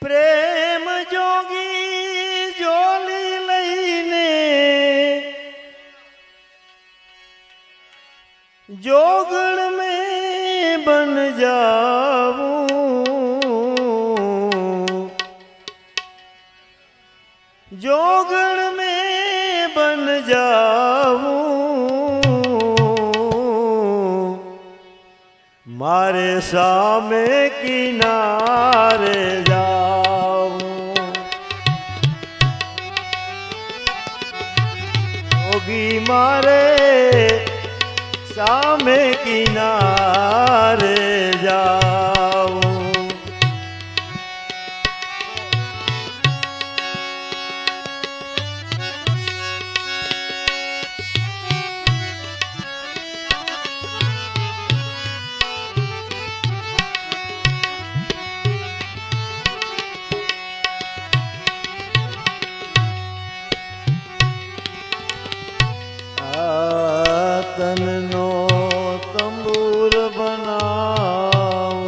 પ્રેમ જોગી જોલી લઈને જોગણ में बन जाऊं, जोगण में बन जाऊं, मारे सामे किनारे जाऊं, जोगी मारे सामे किनारे जाऊं। तन नो तंबूर बनाऊं,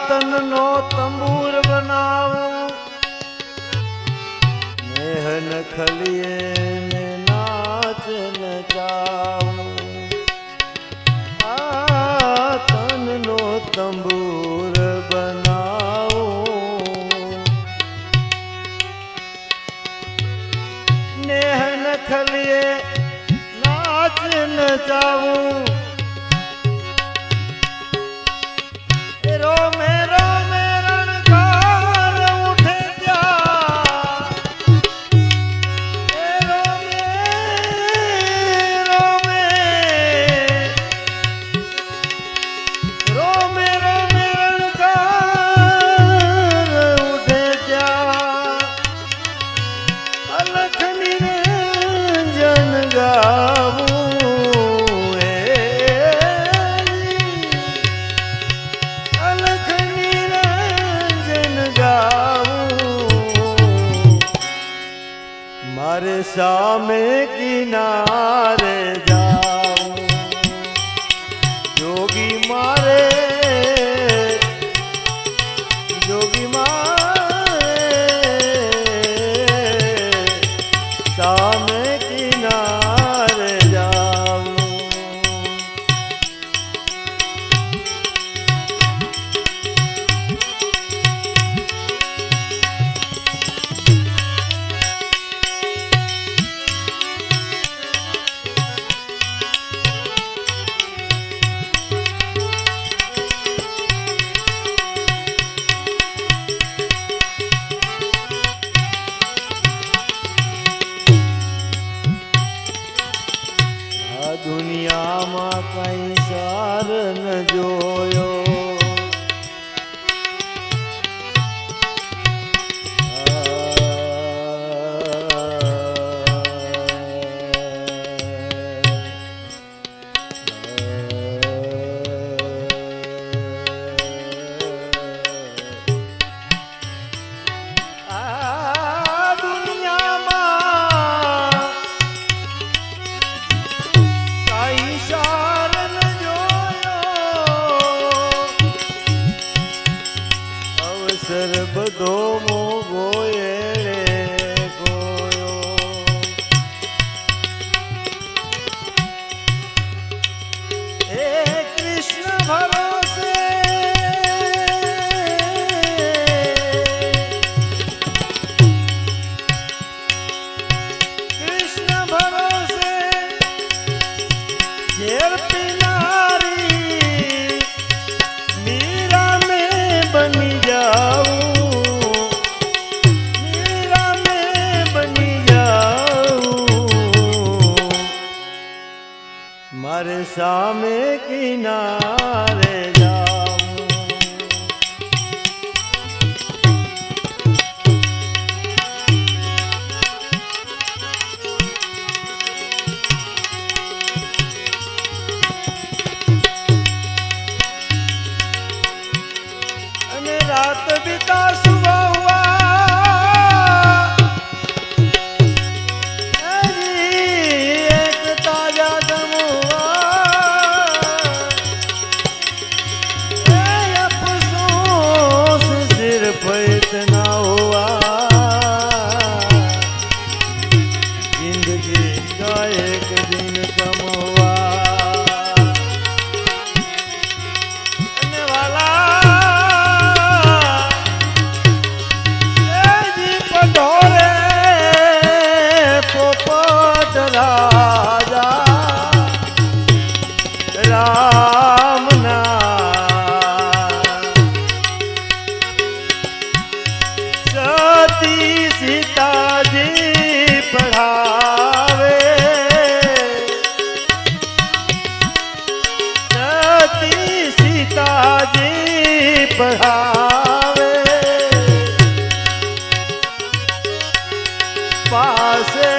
तन नो तंबूर बनाऊं, नेहन खलिए ने नाच नचाऊं, तन नो तंबूर बनाऊं, नेहन खलिए नाच नचाऊं, रोमे रोमे रणकार उठे जा, रोमे रोमे रोमे रोमे रणकार उठे जा, अलख निरंजन गाऊं, अलख निरंजन गाऊं, मारे सामे किनारे जाऊं, जोगी मारे जोगी मारे सामे किनारे जाऊं। દુનિયામાં કઈ સાર ન જોયો, બધો મોગો એળે ગોયો, હે કૃષ્ણ ભરોસે કૃષ્ણ ભરોસે ઝેર પીનારી મીરા में बनी जाऊं, मीरा में बनी जाऊं, मारे सामे किनारे जाऊं। रात बिता सुबह हुआ, एक ताजा दम हुआ, ગમવા અને વાલા એજી પઢોરે પોપટ રાજા રામના સતી સીતાજી પઢાવે સતી સીતાજી પઢાવે પાસે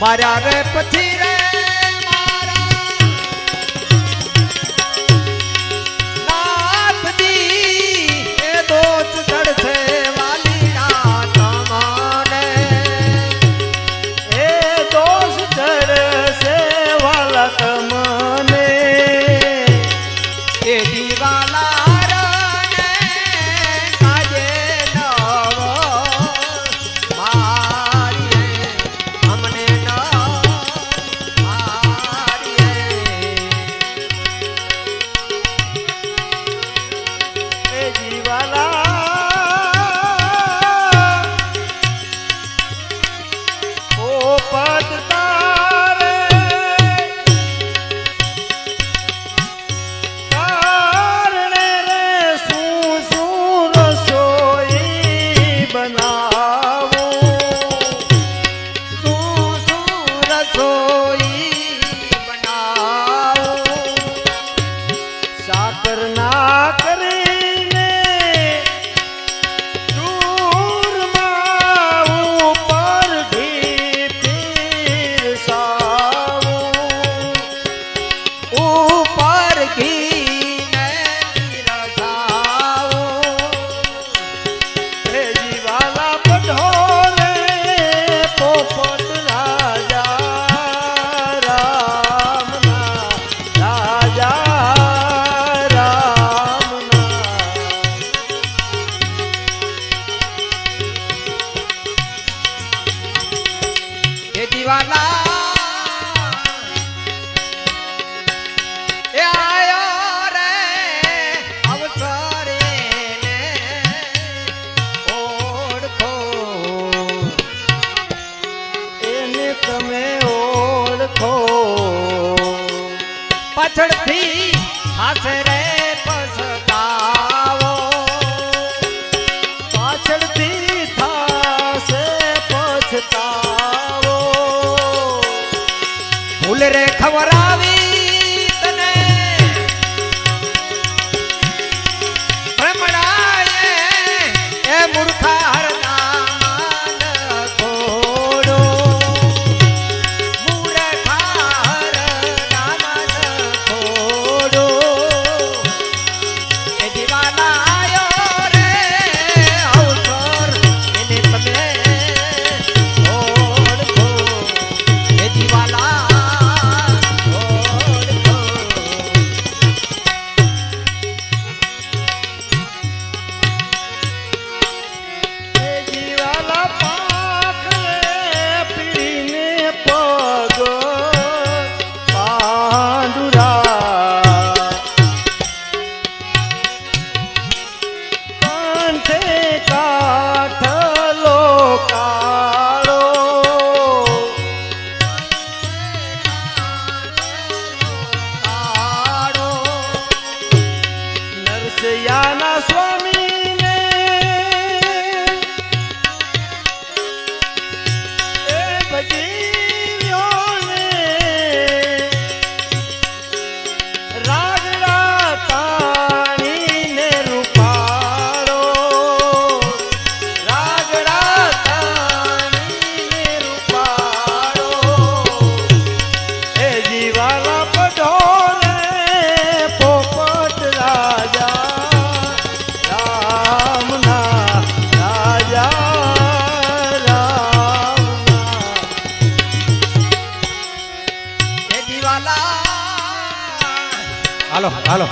મારા રે પછી રે મારા નાથજી એ દોષ ચડશે વાલીના તમને એ દોષ ચડશે વાલા તમને એ દીવાલા રને કાજે નવ મારી અમને ન પાછળથી હાસે રે પછતાવો પાછળથી થાશે પછતાવો ભૂલ રે ખવરાવી તને ભ્રમણાએ એ મૂર્ખા હરનામાન થોડો મૂર્ખા હરનામાન થોડો એ દીવાના આયો રે અવસર એને પગલે ઓળખો એ દીવાલા એ જીવાલા પાંખરે પીને પગ પાંડુરા કંઠે કાઠલો કાળો કાળો નરસૈયાના સ્વામીને એ ભજીવ્યોને રાજડા તાણીને રૂપાળો રાજડા તાણીને રૂપાળો એ જીવાલા પઢોરે પોપટ રાજા રામના રાજા રામના એ દીવાલા હાલો હાલો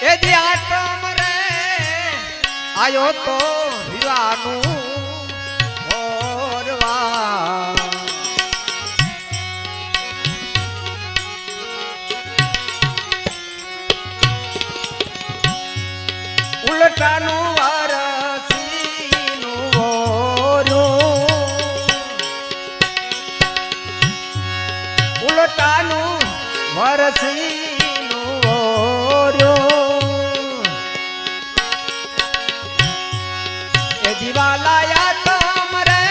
એ દી આટમ રે આયો તો વિવાનું ઓરવા ઉલટાનું વારસીનું ઓર્યું ઉલટાનું વરસીનું ઓર્યું એ દિવાલાયા તમ રે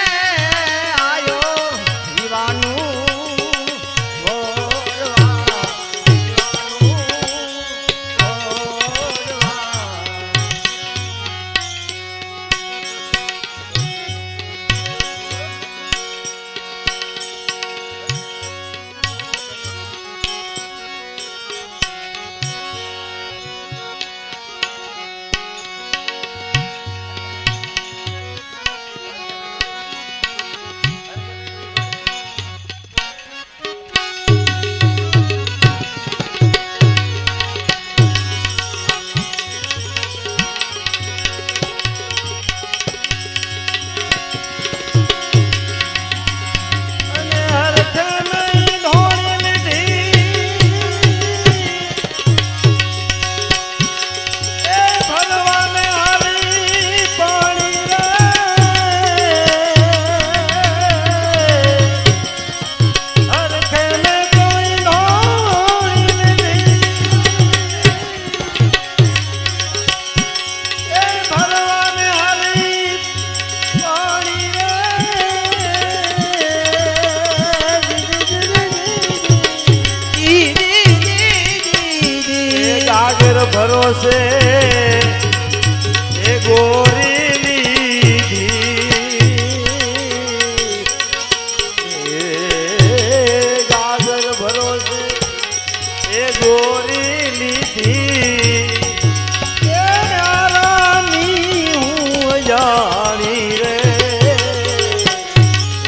આયો દીવાનું ઓરવા અને હરખ નહીં ધોળી લીધી એ ભગવાને હારી પાણી રે હરખ ને કોઈ ધોળી લીધી એ ભગવાને હારી પાણી રે ગાગર ભરોસે એ ગોરી લીધી એ ગાગર ભરોસે એ ગોરી લીધી એ રાની હું જાણી રે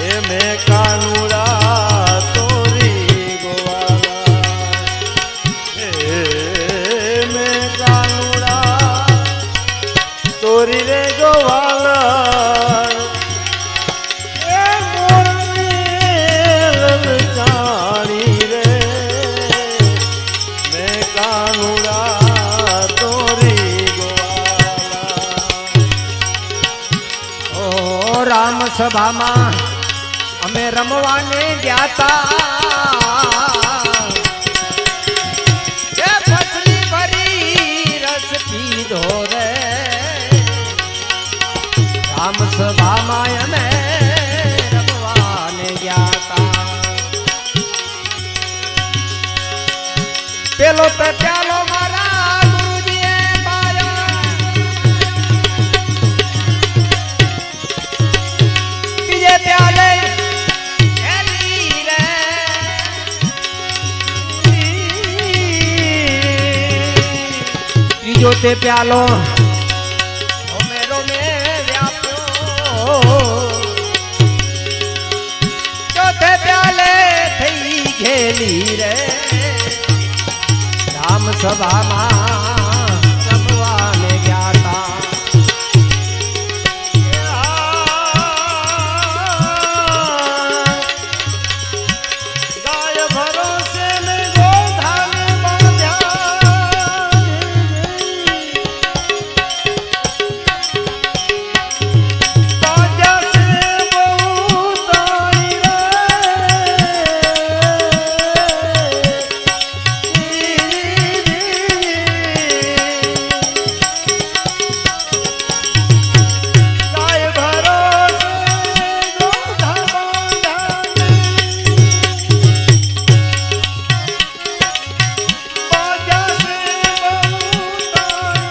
એ મેં કાનુડા તોરી ગોવાલા મેં કાનુડા તોરી રે ગોવાલા એ મોરને લલચાણી રે મેં કાનુડા તોરી ગોવાલા ઓ રામ સભામાં અમે અમે રમવાને જાતા એ ફસલી ભરી રસ પીધો રે રામ સભામાં અમે રમવાને જાતા પેલો તો ચાલો મારા ગુરુજીએ પાયા બીજે પ્યાલે ત્રીજો તે પ્યાલો રોમે વ્યાપ્યો ચોથે પ્યાલે થઈ ઘેલી રે રામ સભામાં રમવાને ગયા ગાય ભરોસે ને ગોધાન બાંધ્યા તાજા સે બહુ તારી ગાય ભરોસે ગોધા બાંધ્યા તાજા સે બહુ તારી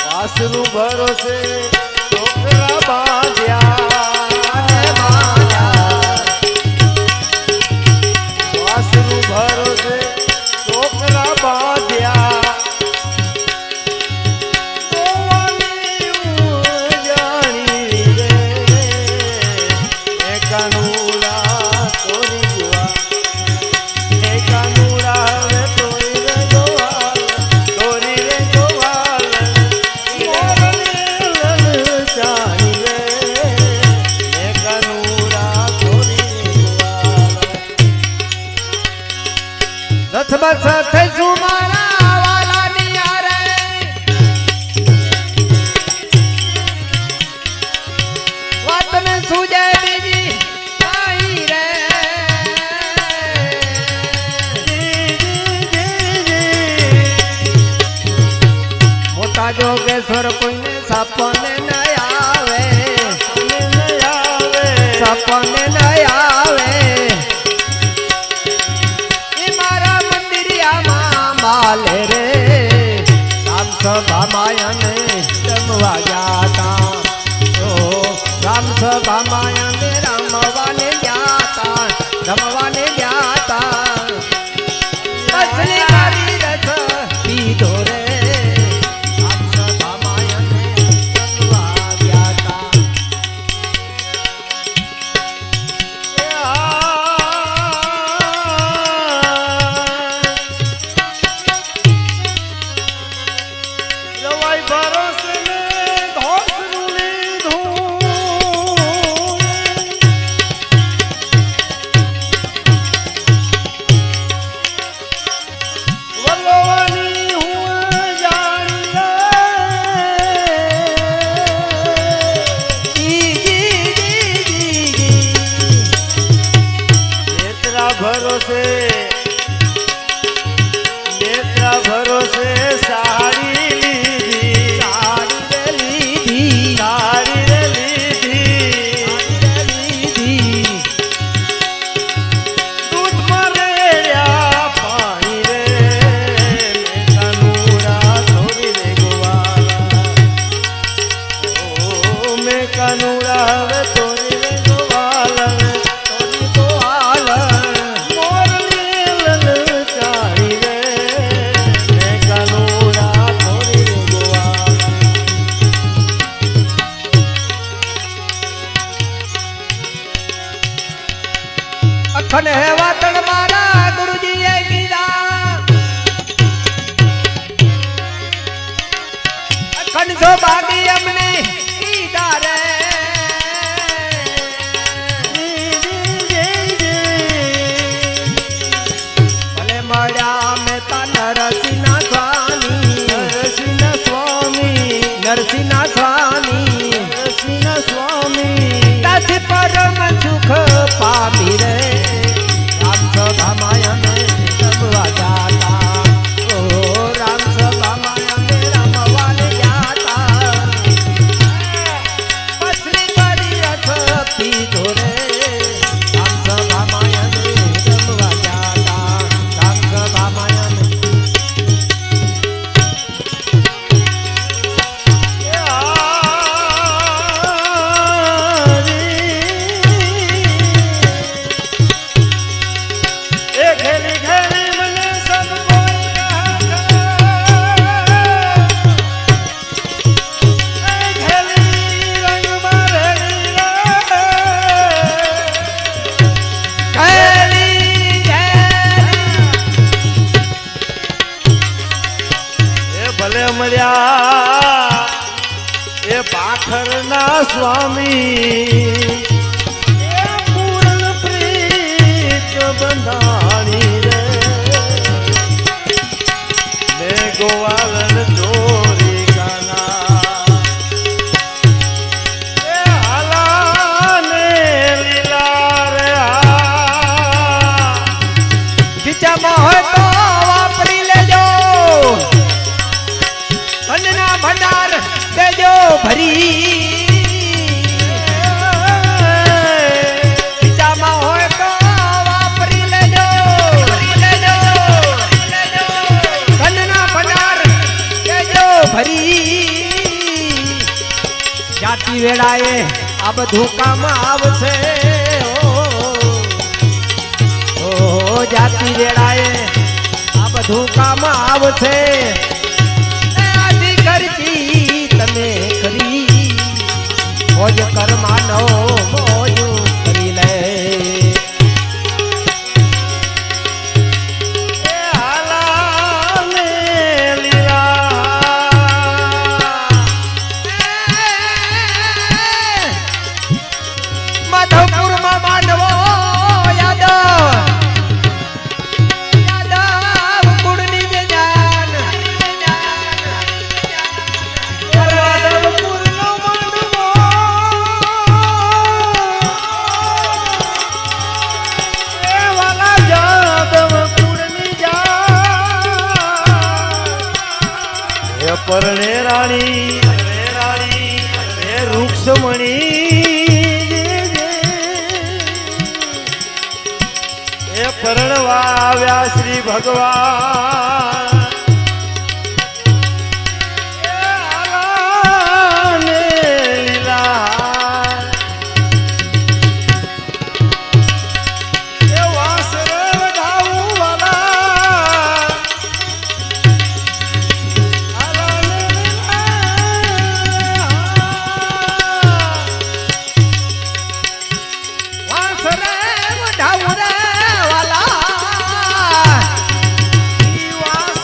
વાસનું ભરોસે છોકરા બાંધ્યા વાસનું ભરોસે છોકરા બાંધ્યા ગોવાની ઉજાણી રે એ કાનુડા તોરી ગુવા એ કાનુડા રે તોરી રે ગોવાલ તોરી રે ગોવાલ મોરની લલચાણી રે એ કાનુડા તોરી રે ગોવાલ રથ બસ થઈશું મારા વાલાની યારે વાતને સુજે બીજી કાંઈ રે મોટા જોગેશ્વર કોઈને સપને ન આવે સપને ન આવે એ મારા મંદિરિયામાં માલે રે રામ સભામાં અમે રમવા જાતા ઓ રામ સભામાં અમે રમવાને જાતા મછલી મારી રસ પીધો રે રામ સભામાં અમે રમવા જાતા રવાઈ ભરોસે ને ઘોસનું લીધું વલ્લવાની હું જાણી નેત્રા ભરોસે સાડી લીધી સાડી રે લીધી દૂધમાં રેડ્યા પાણી રે મેં કાનુડા તોરી રે ગોવાલા ઓ મેં કાનુડા હવે તોરી રે ગોવાલા તોરી ગોવાલ મોરની લલચાણી રે મેં કાનુડા તોરી રે ગોવાલા અખંડ હે વાતણ મારા ગુરુજીએ કીધા અખંડ સૌભાગી અમને કીધા રે ભલે મળ્યા મેં તા નરસિંહના સ્વામી નરસિંહ સ્વામી નરસિંહના સ્વામી સ્વામી એ પૂર્ણ પ્રીત બંધાણી રે મેં ગોવાલન ચોરી ગાના એ હાલા ને લીલા રે ખીચામાં હોય તો વાપરી લેજો અન્નના ભંડાર દેજો ભરી ખીચામાં હોય તો વાપરી લેજો અન્નના ભંડાર દેજો ભરી જાતિ વેળાએ આ બધું કામ આવશે ઓ જાતિ વેળાએ આ બધું કામ આવશે આદિ કરતી તમે કરી મોજ કર્માનો મોજ કરી લે એ હાલા ને લીલા માધવપુરમાં માંડવો યાદવ કુળની બેજાન માધવપુરનો માંડવો એ વાલા જાદવ કુળની જા એ પરણે રાણી એ રૂક્ષમણી એ પરણવા આવ્યા શ્રી ભગવાન એ હાલા ને લીલા એ વાસરે વઢાવું વાલા હાલા ને લીલા વાસરે વઢાવું રે વાલા ઈ વાસ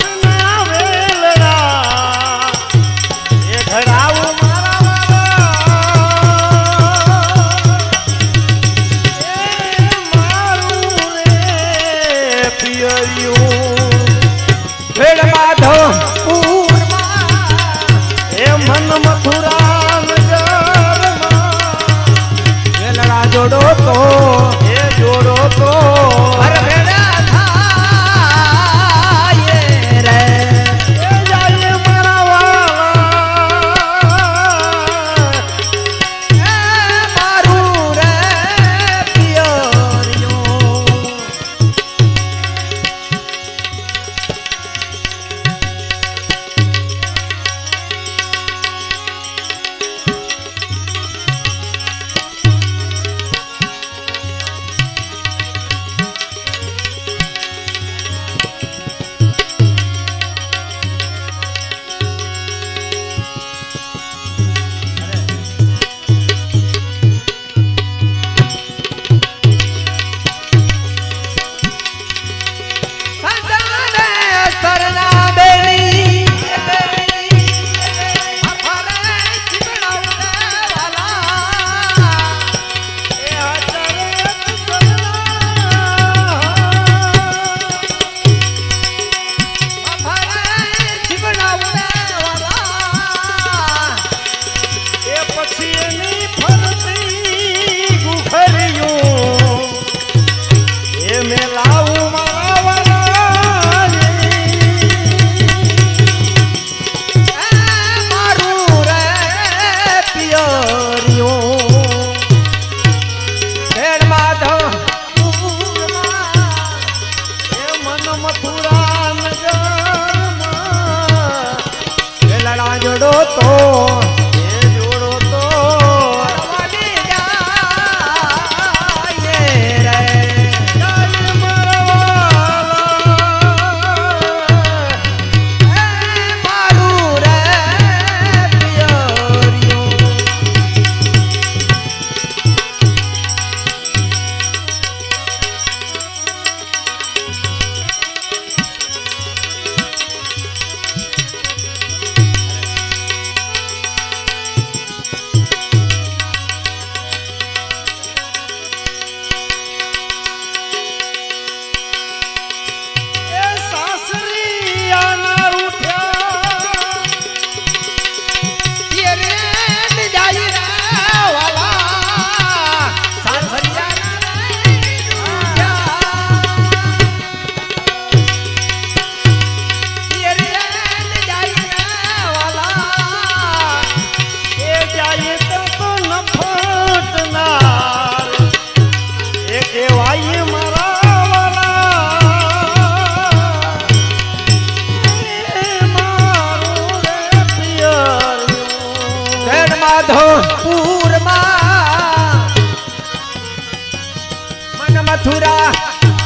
મથુરા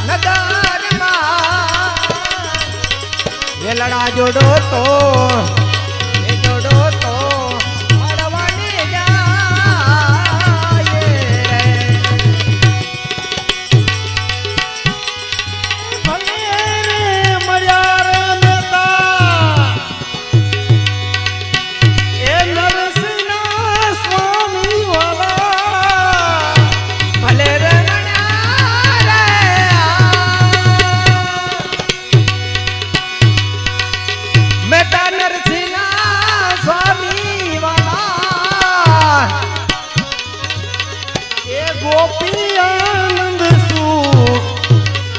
નગરમાં વેલડા જોડો તો એ જોડો તો મળવાની જાય ભલે રે મળ્યા રે મેતા એ નરસિંહના સ્વામી વાલા ભલે રે મેટા નરસિંહના સ્વામી વાલા એ ગોપી આનંદ સુખ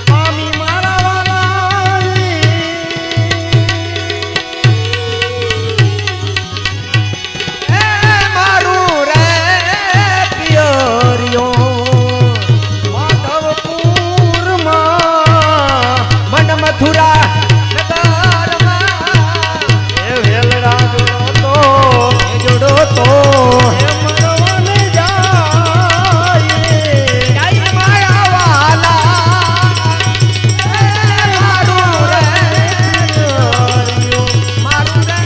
સ્વામી મારા વાલા એ મારું રે પિયરિયો માધવપુરમાં મન મથુરા એ વેલડા જોડો એ જોડો તો એ મળવાને જાય જય મારા વાલા એ મારું રે પિયરિયો મારું રે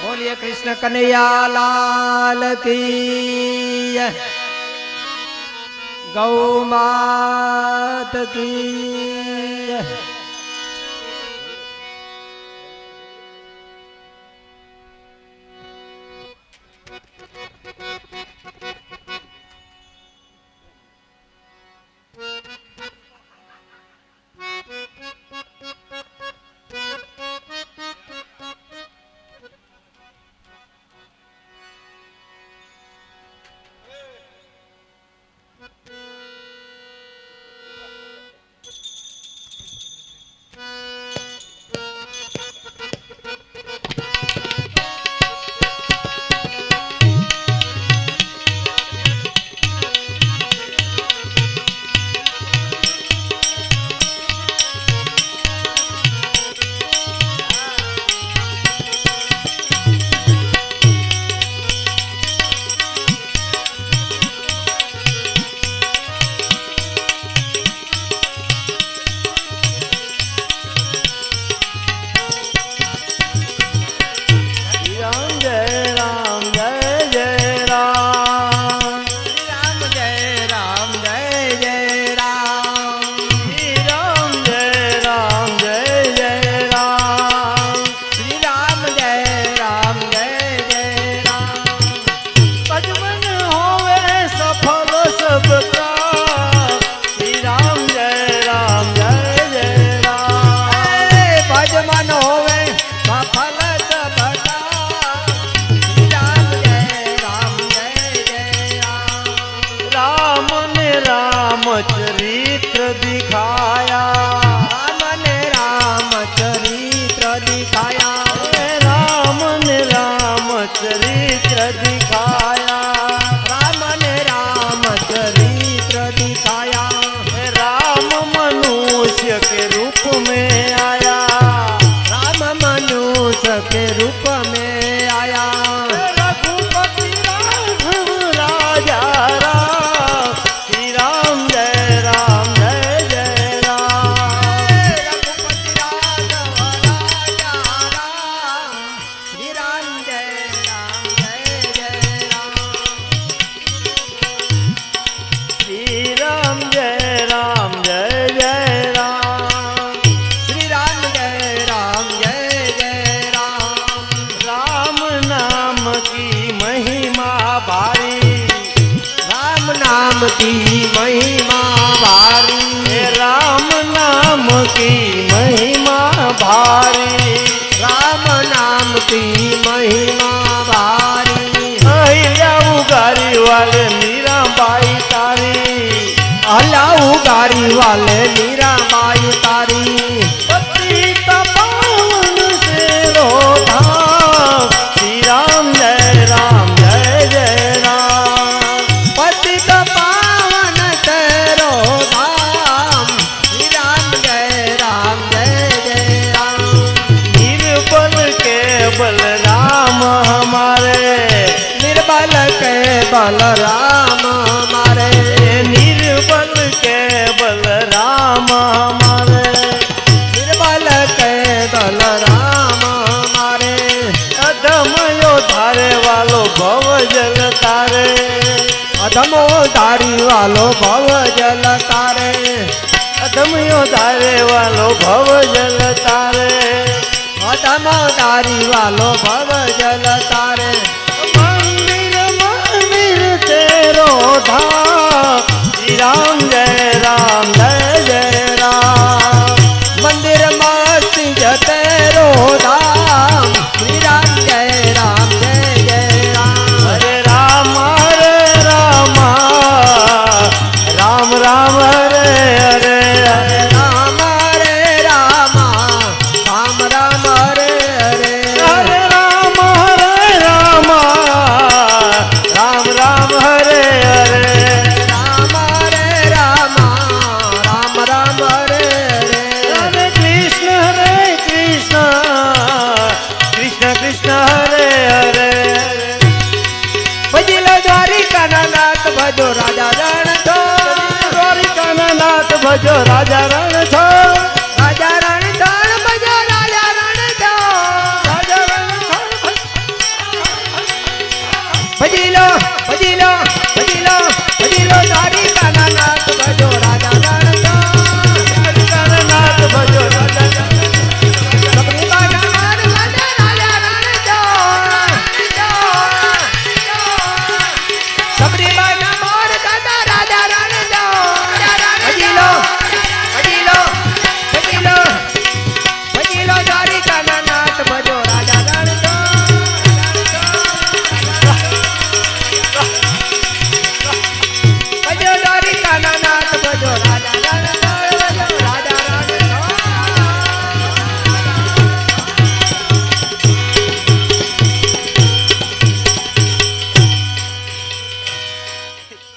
बोलिए कृष्ण कन्हैया लाल की जय। गौ मात की जय। चरित्र दिखाया राम ने राम चरित्र दिखाया राम ने राम चरित्र दिखाया राम ने राम चरित्र दिखाया राम मनुष्य के रूप में आया राम मनुष्य के रूप में आया रघुपति राघव राजा राम श्री राम जय राम जय जय राम रघुपति राघव राजा राम श्री राम जय जय राम श्री राम जय राम जय जय राम श्री राम जय जय राम राम नाम की महिमा भारी राम नाम की महिमा भारी राम नाम की महिमा भारी राम नाम की महिमा भारी अहिल्या उगारी वाले मीरा बाई तारी अलाऊ गारी वाले मीरा बाई तारी पतित पावन से धाम श्री राम जय जय राम पतित निर्बल के बलराम मारे निर्बल के बलराम हमारे निर्बल के बलराम मारे अधम यो धारे वालो भव जल तारे अधमो धारी वालो भव जल तारे अधम यो धारे वालो भव जल तारे अधमो धारी वालो भव जल तारे मंदिर मंदिर तेरो धाम श्री राम जय राम जय जय राम मंदिर मस्जिद तेरो धाम श्री राम जय राम जय जय राम हरे राम राम राम हरे हरे हरे राम हरे राम राम राम हरे हरे हरे राम राम राम हरे हरे राम हरे राम राम राम हरे हरे हरे कृष्ण कृष्ण कृष्ण हरे हरे भजिलो द्वारिका नाथ भजो राजा रणछोड़ द्वारिका नाथ भजो राजा रणछोड़ राजा रणछोड़ भजो राजा रणछोड़ राजा रणछोड़ भजिलो भजिलो भजिलो भजिलो द्वारिका नाथ भजो राजा रणछोड़ द्वारिका नाथ भजो राजा सबरी बाजा मार भजो राजा रणछोड़ सबरी बाजा मार दादा राजा रणछोड़ भजिलो भजिलो भजिलो भजिलो द्वारिका नाथ भजो राजा रणछोड़ भजो द्वारिका नाथ भजो राजा रणछोड़ भजो राजा रणछोड़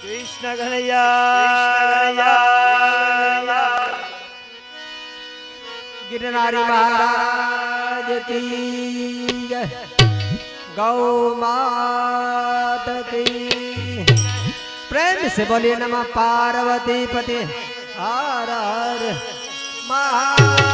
कृष्ण कन्हैया गिरनारी महाराज की जय गौ मात की प्रेम से बोलिए नमः पार्वती पति हर हर महादेव।